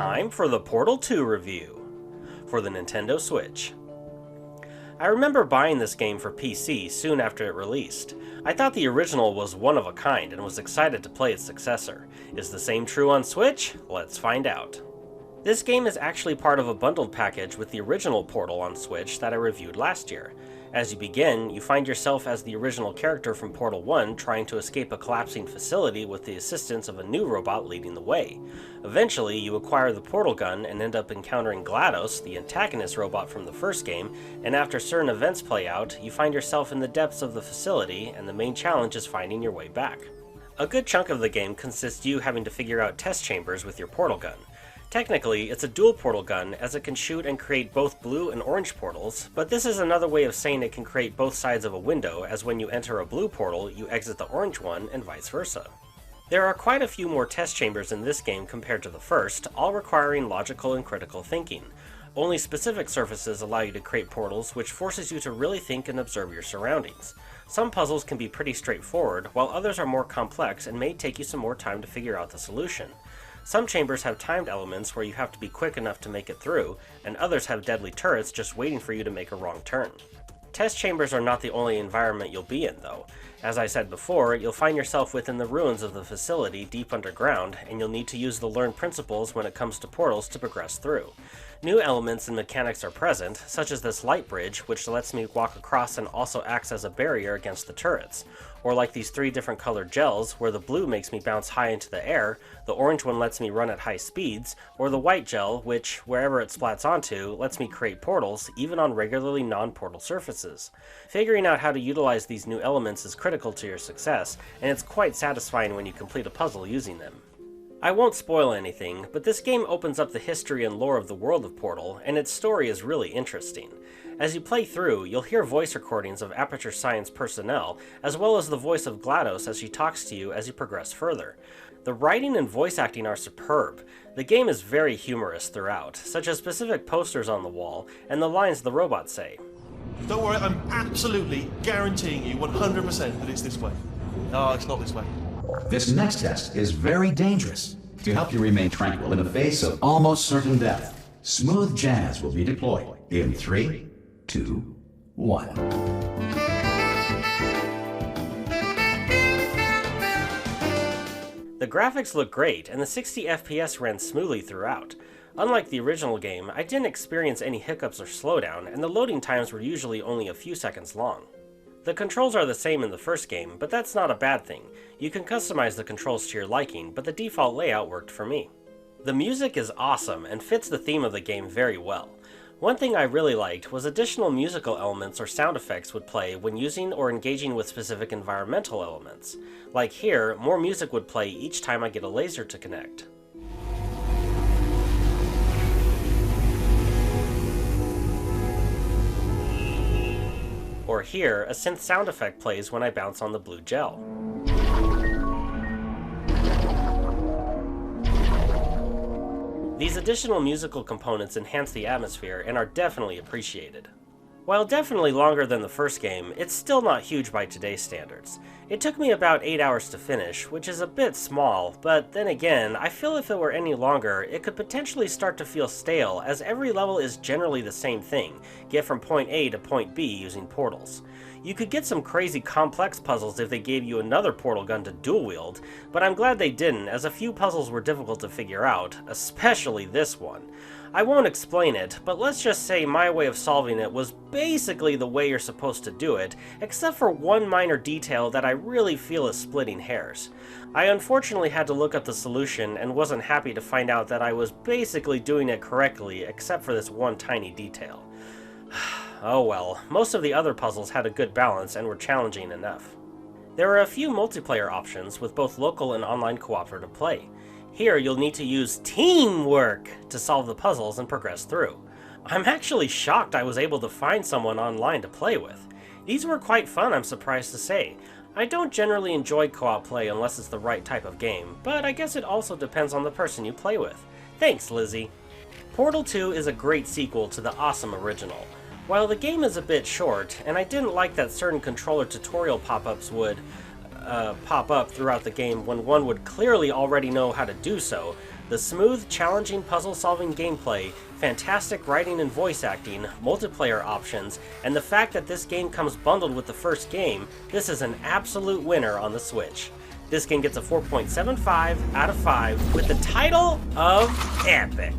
time for the Portal 2 review for the Nintendo Switch. I remember buying this game for PC soon after it released. I thought the original was one of a kind and was excited to play its successor. Is the same true on Switch? Let's find out. This game is actually part of a bundled package with the original Portal on Switch that I reviewed last year. As you begin, you find yourself as the original character from Portal 1 trying to escape a collapsing facility with the assistance of a new robot leading the way. Eventually, you acquire the portal gun and end up encountering GLaDOS, the antagonist robot from the first game, and after certain events play out, you find yourself in the depths of the facility, and the main challenge is finding your way back. A good chunk of the game consists you having to figure out test chambers with your portal gun. Technically, it's a dual portal gun as it can shoot and create both blue and orange portals, but this is another way of saying it can create both sides of a window, as when you enter a blue portal, you exit the orange one, and vice versa. There are quite a few more test chambers in this game compared to the first, all requiring logical and critical thinking. Only specific surfaces allow you to create portals, which forces you to really think and observe your surroundings. Some puzzles can be pretty straightforward, while others are more complex and may take you some more time to figure out the solution. Some chambers have timed elements where you have to be quick enough to make it through, and others have deadly turrets just waiting for you to make a wrong turn. Test chambers are not the only environment you'll be in, though. As I said before, you'll find yourself within the ruins of the facility deep underground, and you'll need to use the learned principles when it comes to portals to progress through. New elements and mechanics are present, such as this light bridge, which lets me walk across and also acts as a barrier against the turrets. Or like these 3 different colored gels, where the blue makes me bounce high into the air, the orange one lets me run at high speeds, or the white gel, which, wherever it splats onto, lets me create portals, even on regularly non-portal surfaces. Figuring out how to utilize these new elements is critical to your success, and it's quite satisfying when you complete a puzzle using them. I won't spoil anything, but this game opens up the history and lore of the world of Portal, and its story is really interesting. As you play through, you'll hear voice recordings of Aperture Science personnel, as well as the voice of GLaDOS as she talks to you as you progress further. The writing and voice acting are superb. The game is very humorous throughout, such as specific posters on the wall, and the lines the robots say. Don't worry, I'm absolutely guaranteeing you 100% that it's this way. No, it's not this way. This next test is very dangerous. To help you remain tranquil in the face of almost certain death, smooth jazz will be deployed in 3, 2, 1. The graphics look great, and the 60 FPS ran smoothly throughout. Unlike the original game, I didn't experience any hiccups or slowdown, and the loading times were usually only a few seconds long. The controls are the same in the first game, but that's not a bad thing. You can customize the controls to your liking, but the default layout worked for me. The music is awesome and fits the theme of the game very well. One thing I really liked was additional musical elements or sound effects would play when using or engaging with specific environmental elements. Like here, more music would play each time I get a laser to connect. Or here, a synth sound effect plays when I bounce on the blue gel. These additional musical components enhance the atmosphere and are definitely appreciated. While definitely longer than the first game, it's still not huge by today's standards. It took me about 8 hours to finish, which is a bit small, but then again, I feel if it were any longer, it could potentially start to feel stale, as every level is generally the same thing, get from point A to point B using portals. You could get some crazy complex puzzles if they gave you another portal gun to dual wield, but I'm glad they didn't, as a few puzzles were difficult to figure out, especially this one. I won't explain it, but let's just say my way of solving it was basically the way you're supposed to do it, except for one minor detail that I really feel is splitting hairs. I unfortunately had to look up the solution and wasn't happy to find out that I was basically doing it correctly, except for this one tiny detail. Oh well, most of the other puzzles had a good balance and were challenging enough. There are a few multiplayer options with both local and online cooperative play. Here you'll need to use teamwork to solve the puzzles and progress through. I'm actually shocked I was able to find someone online to play with. These were quite fun, I'm surprised to say. I don't generally enjoy co-op play unless it's the right type of game, but I guess it also depends on the person you play with. Thanks, Lizzie. Portal 2 is a great sequel to the awesome original. While the game is a bit short, and I didn't like that certain controller tutorial pop-ups would pop up throughout the game when one would clearly already know how to do so, The smooth, challenging puzzle-solving gameplay, fantastic writing and voice acting, multiplayer options, and the fact that this game comes bundled with the first game, this is an absolute winner on the Switch. This game gets a 4.75 out of 5 with the title of Epic.